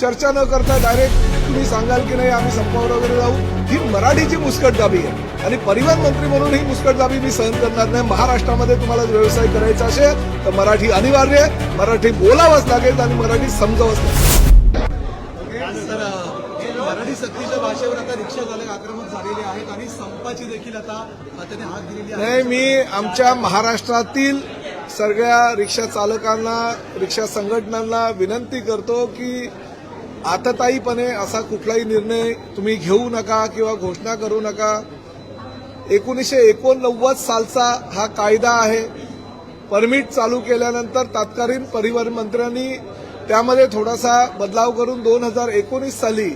चर्चा न करता डायरेक्ट तुम्ही सांगाल की नाही आम्ही संपावर वगैरे जाऊ, ही मराठीची मुस्कटदाबी आहे आणि परिवहन मंत्री म्हणून ही मुस्कटदाबी मी सहन करणार नाही. महाराष्ट्रामध्ये तुम्हाला व्यवसाय करायचा असेल तर मराठी अनिवार्य आहे, मराठी बोलावंच लागेल आणि मराठी समजावंच लागेल. मराठी सक्तीच्या भाषेवर आता रिक्षा चालक आक्रमक झालेले आहेत आणि संपाची देखील आता त्याने हाक दिलेली आहे. नाही, मी आमच्या महाराष्ट्रातील सगळ्या रिक्षा चालकांना, रिक्षा संघटनांना विनंती करतो की आततायीपणे असा कुठलाही निर्णय तुम्ही घेऊ नका किंवा घोषणा करू नका. 1989 सालचा हा कायदा आहे. परमिट चालू केल्यानंतर तत्कालीन परिवहन मंत्र्यांनी त्यामध्ये थोडासा बदलाव करून 2019 साली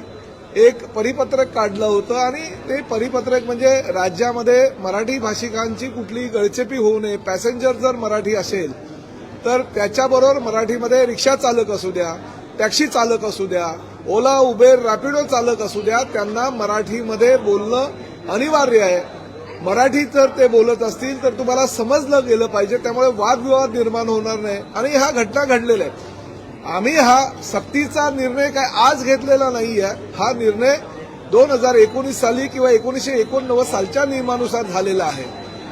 एक परिपत्रक काढलं होतं आणि ते परिपत्रक म्हणजे राज्यामध्ये मराठी भाषिकांची कुठलीही गळचेपी होऊ नये. पॅसेंजर जर मराठी असेल तर त्याच्याबरोबर मराठीमध्ये रिक्षा चालक असू द्या, टॅक्सी चालक असू द्या, ओला, उबेर, रॅपिडो चालक असू द्या, त्यांना मराठीमध्ये बोलणं अनिवार्य आहे. मराठी जर ते बोलत असतील तर तुम्हाला समजलं गेलं पाहिजे. त्यामुळे वादविवाद निर्माण होणार नाही आणि ह्या घटना घडलेल्या आहेत. आम्ही हा सक्तीचा निर्णय काय आज घेतलेला नाहीये. हा निर्णय 2019 साली किंवा 1989 सालच्या नियमानुसार झालेला आहे.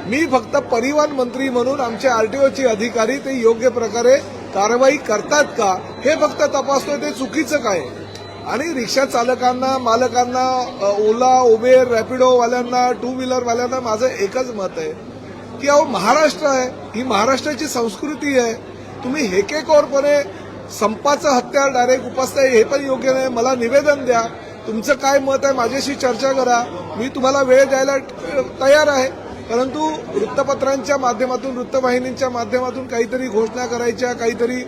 मी फक्त परिवहन मंत्री म्हणून आमचे आरटीओचे अधिकारी ते योग्य प्रकारे कारवाई करतात का हे फक्त तपासतोय. ते चुकीचं काय आणि रिक्षा चालकांना, मालकांना, ओला, उबेर, रॅपिडोवाल्यांना, टू व्हीलरवाल्यांना माझं एकच मत आहे की अहो महाराष्ट्र आहे, ही महाराष्ट्राची संस्कृती आहे. तुम्ही हेकेखोरपणे संपाचं हत्यार डायरेक्ट उपसताय हे पण योग्य नाही. मला निवेदन द्या, तुमचं काय मत आहे माझ्याशी चर्चा करा, मी तुम्हाला वेळ द्यायला तयार आहे. परंतु वृत्तपत्रांच्या माध्यमातून, वृत्तवाहिनींच्या माध्यमातून काहीतरी घोषणा करायच्या, काहीतरी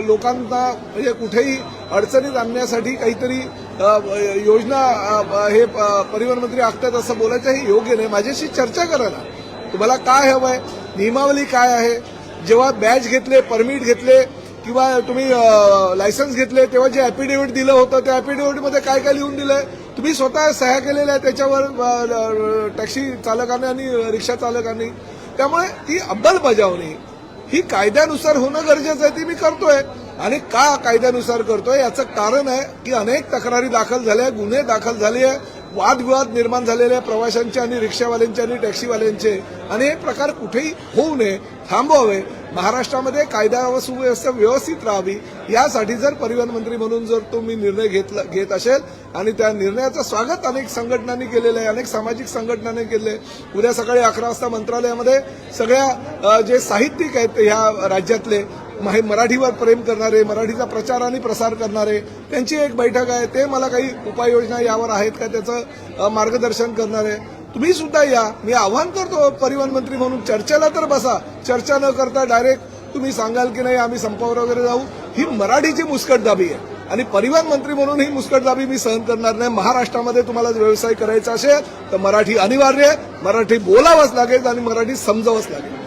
लोकांना म्हणजे कुठेही अडचणीत आणण्यासाठी काहीतरी योजना हे परिवहन मंत्री आखतात असं बोलायचं हे योग्य नाही. माझ्याशी चर्चा करा ना, तुम्हाला काय हवंय, नियमावली काय आहे. जेव्हा बॅच घेतले, परमिट घेतले किंवा तुम्ही लायसन्स घेतले तेव्हा जे ॲफिडेव्हिट दिलं होतं त्या ॲफिडेव्हिटमध्ये काय काय लिहून दिलंय, तुम्ही स्वतः सह्या केलेल्या आहे त्याच्यावर टॅक्सी चालकांनी आणि रिक्षा चालकांनी. त्यामुळे ती अंमलबजावणी ही कायद्यानुसार होणं गरजेचं आहे. ती मी करतोय आणि का कायद्यानुसार करतोय याचं कारण आहे की अनेक तक्रारी दाखल झाल्या, गुन्हे दाखल झाले आहे, वादविवाद निर्माण झालेले आहे प्रवाशांचे आणि रिक्षावाल्यांचे आणि टॅक्सीवाल्यांचे आणि हे प्रकार कुठेही होऊ नये, थांबवावे. महाराष्ट्रामध्ये कायदा व सुव्यवस्था व्यवस्थित राहावी यासाठी जर परिवहन मंत्री म्हणून जर तुम्ही निर्णय घेत असेल आणि त्या निर्णयाचं स्वागत अनेक संघटनांनी केलेलं आहे, अनेक सामाजिक संघटनांनी केले. उद्या सकाळी 11 वाजता मंत्रालयामध्ये सगळ्या जे साहित्यिक आहेत ह्या राज्यातले मराठीवर प्रेम करणारे, मराठीचा प्रचार आणि प्रसार करणारे, त्यांची एक बैठक आहे. ते मला काही उपाययोजना यावर आहेत का त्याचं मार्गदर्शन करणारे. तुम्ही सुद्धा या. मी आवाहन करतो परिवहन मंत्री म्हणून चर्चेला तर बसा. चर्चा न करता डायरेक्ट तुम्ही सांगाल की नाही आम्ही संपावर वगैरे जाऊ, ही मराठीची मुस्कटदाबी आहे आणि परिवहन मंत्री म्हणून ही मुस्कटदाबी मी सहन करणार नाही. महाराष्ट्रामध्ये तुम्हाला व्यवसाय करायचा असेल तर मराठी अनिवार्य आहे, मराठी बोलावंच लागेल आणि मराठी समजावंच लागेल.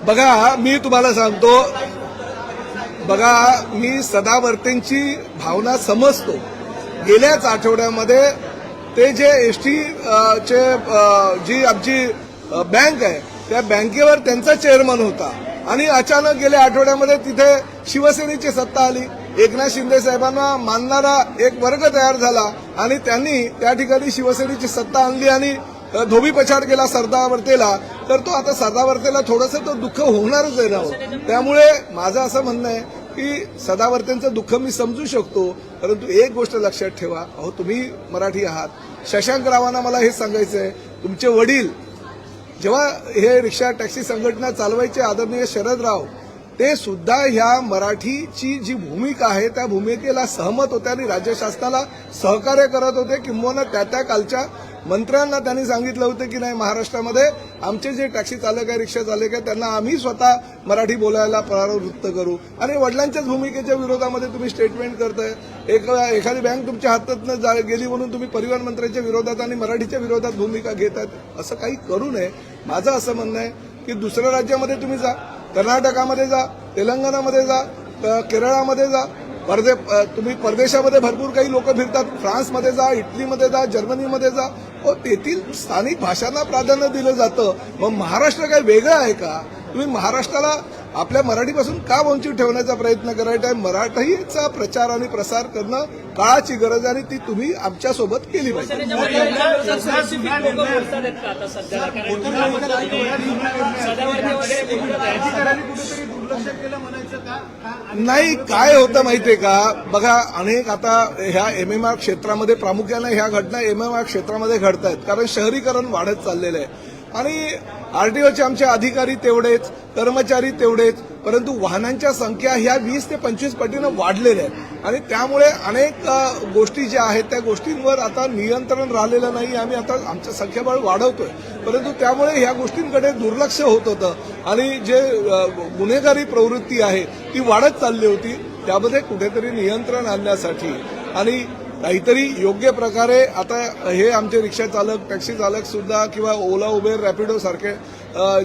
बघा, मी तुम्हाला सांगतो, बघा मी सदावर्तेंची भावना समजतो. गेल्याच आठवड्यामध्ये ते जे एसटी चे जी आमची बँक आहे त्या बँकेवर त्यांचा चेअरमन होता आणि अचानक गेल्या आठवड्यामध्ये तिथे शिवसेनेची सत्ता आली. एकनाथ शिंदे साहेबांना मानणारा एक वर्ग तयार झाला आणि त्यांनी त्या ठिकाणी शिवसेनेची सत्ता आणली आणि धोबी पछाड केला सरदारवर्तेला. तर तो आता सरदारवर्तेला थोडंसं तो दुःख होणारच आहे ना. त्यामुळे माझं असं म्हणणं आहे की सदावर्तेंचं दुःख मी समजू शकतो, परंतु एक गोष्ट लक्षात ठेवा, अहो तुम्ही मराठी आहात. शशांक रावांना मला हे सांगायचं आहे, तुमचे वडील जेव्हा हे रिक्षा टॅक्सी संघटना चालवायचे आदरणीय शरदराव, ते सुद्धा ह्या मराठीची जी भूमिका आहे त्या भूमिकेला सहमत होते आणि राज्य शासनाला सहकार्य करत होते. किंबहुना त्या कालच्या मंत्र्यांना त्यांनी सांगितलं होतं की नाही महाराष्ट्रामध्ये आमचे जे टॅक्सी चालक आहे, रिक्षा चालक आहे त्यांना आम्ही स्वतः मराठी बोलायला प्रवृत्त करू. आणि वडिलांच्याच भूमिकेच्या विरोधामध्ये तुम्ही स्टेटमेंट करताय. एखादी बँक तुमच्या हातातनं गेली म्हणून तुम्ही परिवहन मंत्र्यांच्या विरोधात आणि मराठीच्या विरोधात भूमिका घेतात. असं काही करू नये. माझं असं म्हणणं आहे की दुसऱ्या राज्यामध्ये तुम्ही जा, कर्नाटकामध्ये जा, तेलंगणामध्ये जा, केरळामध्ये जा, तुम्ही परदेशामध्ये भरपूर काही लोक फिरतात. फ्रान्समध्ये जा, इटलीमध्ये जा, जर्मनीमध्ये जा, तेथील स्थानिक भाषांना प्राधान्य दिलं जातं. मग महाराष्ट्र काय वेगळं आहे का? तुम्ही महाराष्ट्राला आपल्या मराठीपासून का वंचित ठेवण्याचा प्रयत्न करायचा आहे? मराठीचा प्रचार आणि प्रसार करणं काळाची गरज आहे आणि ती तुम्ही आमच्यासोबत केली पाहिजे. नाही, काय होतं माहितीये का? बघा, अनेक आता ह्या एमएमआर क्षेत्रामध्ये प्रामुख्याने ह्या घटना एमएमआर क्षेत्रामध्ये घडत आहेत, कारण शहरीकरण वाढत चाललेलं आहे आणि आरटीओचे आमचे अधिकारी तेवढेच, कर्मचारी तेवढेच, परंतु वाहनांच्या संख्या ह्या 20 ते 25 पटीनं वाढलेल्या आहेत आणि त्यामुळे अनेक गोष्टी ज्या आहेत त्या गोष्टींवर आता नियंत्रण राहिलेलं नाही. आम्ही आता आमचं संख्याबळ वाढवतोय, परंतु त्यामुळे ह्या गोष्टींकडे दुर्लक्ष होत होतं आणि जे गुन्हेगारी प्रवृत्ती आहे ती वाढत चालली होती. त्यामध्ये कुठेतरी नियंत्रण आणण्यासाठी आणि काहीतरी योग्य प्रकारे आता हे आमचे रिक्षा चालक, टॅक्सी चालक सुद्धा किंवा ओला, उबेर, रॅपिडो सारखे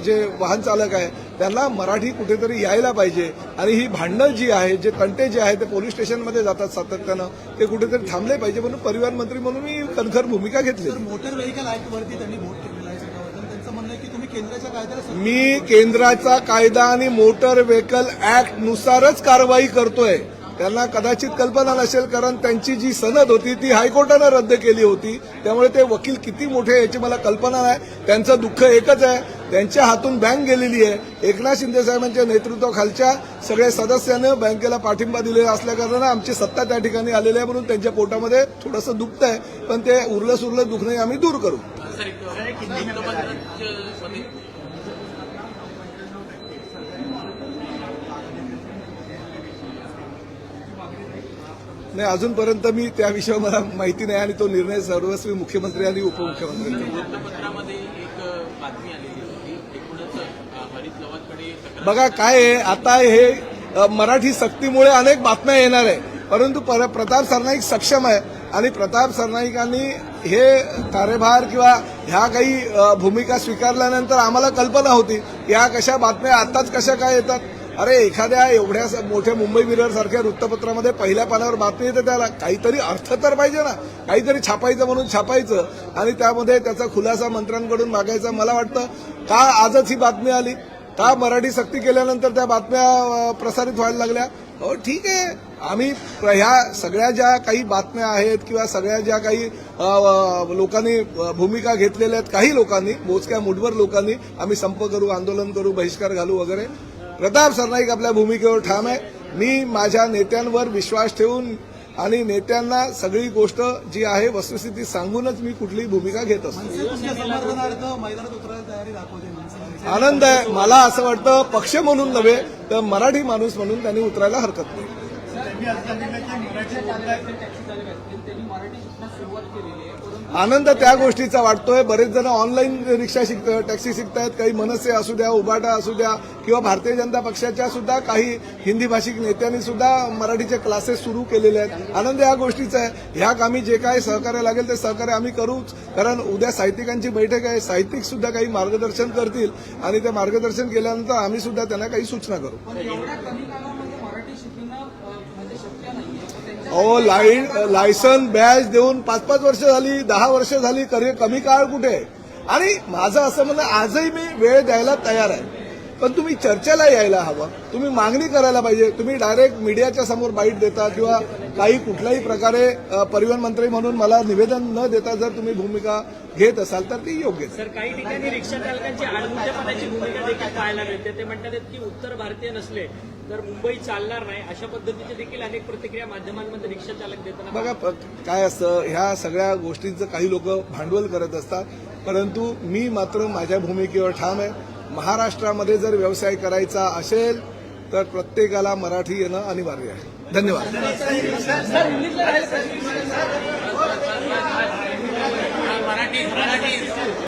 जे वाहन चालक आहे त्यांना मराठी कुठेतरी यायला पाहिजे आणि ही भांडणं जी आहे, जे तंटे जे आहे ते पोलीस स्टेशनमध्ये जातात सातत्यानं, ते कुठेतरी थांबले पाहिजे. म्हणून परिवहन मंत्री म्हणून मी कणखर भूमिका घेतली. मोटर व्हेकल ऍक्टवरती त्यांनी वोट केलेला आहे सरकारबद्दल. त्यांचं म्हणणं आहे की तुम्ही केंद्राच्या कायद्याला मी केंद्राचा कायदा आणि मोटर व्हेकल ऍक्ट नुसारच कारवाई करतोय. त्यांना कदाचित कल्पना नसेल, कारण त्यांची जी सनद होती ती हायकोर्टानं रद्द केली होती. त्यामुळे ते वकील किती मोठे याची मला कल्पना नाही. त्यांचं दुःख एकच आहे, त्यांच्या हातून बँक गेलेली आहे. एकनाथ शिंदे साहेबांच्या नेतृत्वाखालच्या सगळ्या सदस्यांनी बँकेला पाठिंबा दिलेला असल्याकारणानं आमची सत्ता त्या ठिकाणी आलेली आहे, म्हणून त्यांच्या पोटामध्ये थोडंसं दुखत आहे, पण ते उरलं सुरलं दुखणं आम्ही दूर करू. नाही, अजूनपर्यंत मी त्या विषयावर मला माहिती नाही आणि तो निर्णय सर्वस्वी मुख्यमंत्री आणि उपमुख्यमंत्री. बघा काय आहे, आता हे मराठी सक्तीमुळे अनेक बातम्या येणार आहे, परंतु प्रताप सरनाईक सक्षम आहे आणि प्रताप सरनाईकांनी हे कार्यभार किंवा ह्या काही भूमिका स्वीकारल्यानंतर आम्हाला कल्पना होती या कशा बातम्या आताच कशा काय येतात. अरे, एखाद्या एवढ्या मोठ्या मुंबई मिरर सारख्या वृत्तपत्रामध्ये पहिल्या पानावर बातमी येते, त्याला काहीतरी अर्थ तर पाहिजे ना, काहीतरी छापायचं म्हणून छापायचं आणि त्यामध्ये त्याचा खुलासा मंत्र्यांकडून मागायचा. मला वाटतं का आजच ही बातमी आली, का मराठी सक्ती केल्यानंतर त्या बातम्या प्रसारित व्हायला लागल्या? हो ठीक आहे, आम्ही ह्या सगळ्या ज्या काही बातम्या आहेत किंवा सगळ्या ज्या काही लोकांनी भूमिका घेतलेल्या आहेत, काही लोकांनी, मोजक्या मुठभर लोकांनी, आम्ही संप करू, आंदोलन करू, बहिष्कार घालू वगैरे. प्रताप सरनाईक आपल्या भूमिकेवर ठाम आहे. मी माझ्या नेत्यांवर विश्वास ठेवून आणि नेत्यांना सगळी गोष्ट जी आहे वस्तुस्थिती सांगूनच मी कुठलीही भूमिका घेत असतो. आनंद आहे मला. असं वाटतं पक्ष म्हणून नव्हे तर मराठी माणूस म्हणून त्यांनी उतरायला हरकत नाही. आनंद त्या गोष्टीचा वाटतोय. बरेच जण ऑनलाईन रिक्षा शिकतात, टॅक्सी शिकतायत. काही मनसे असू द्या, उबाटा असू द्या किंवा भारतीय जनता पक्षाच्या सुद्धा काही हिंदी भाषिक नेत्यांनी सुद्धा मराठीचे क्लासेस सुरू केलेले आहेत. आनंद या गोष्टीचा आहे. ह्या कामी जे काही सहकार्य लागेल ते सहकार्य आम्ही करूच, कारण उद्या साहित्यिकांची बैठक आहे. साहित्यिक सुद्धा काही मार्गदर्शन करतील आणि ते मार्गदर्शन केल्यानंतर आम्ही सुद्धा त्यांना काही सूचना करू. लायसन बॅच देऊन 5-5 वर्ष झाली, 10 वर्ष झाली, कमी काळ कुठे? आणि माझं असं म्हणणं, आजही मी वेळ द्यायला तयार आहे, पण तुम्ही चर्चेला यायला हवं, तुम्ही मागणी करायला पाहिजे. तुम्ही डायरेक्ट मीडियाच्या समोर बाईट देता किंवा काही कुठल्याही प्रकारे परिवहन मंत्री म्हणून मला निवेदन न देता जर तुम्ही भूमिका घेत असाल तर ती योग्य आहे. सर, काही ठिकाणी रिक्षा चालकांची आडमुठेपणाची भूमिका देखील पाहायला मिळते. ते म्हणतात की उत्तर भारतीय नसले तर मुंबई चालणार नाही, अशा पद्धतीचे देखील अनेक प्रतिक्रिया माध्यमांमध्ये रिक्षा चालक देताना. बघा काय असतं, ह्या सगळ्या गोष्टींचं काही लोक भांडवल करत असतात, परंतु मी मात्र माझ्या भूमिकेवर ठाम आहे. महाराष्ट्रामध्ये जर व्यवसाय करायचा असेल तर प्रत्येकाला मराठी येणं अनिवार्य आहे. धन्यवाद. मराठी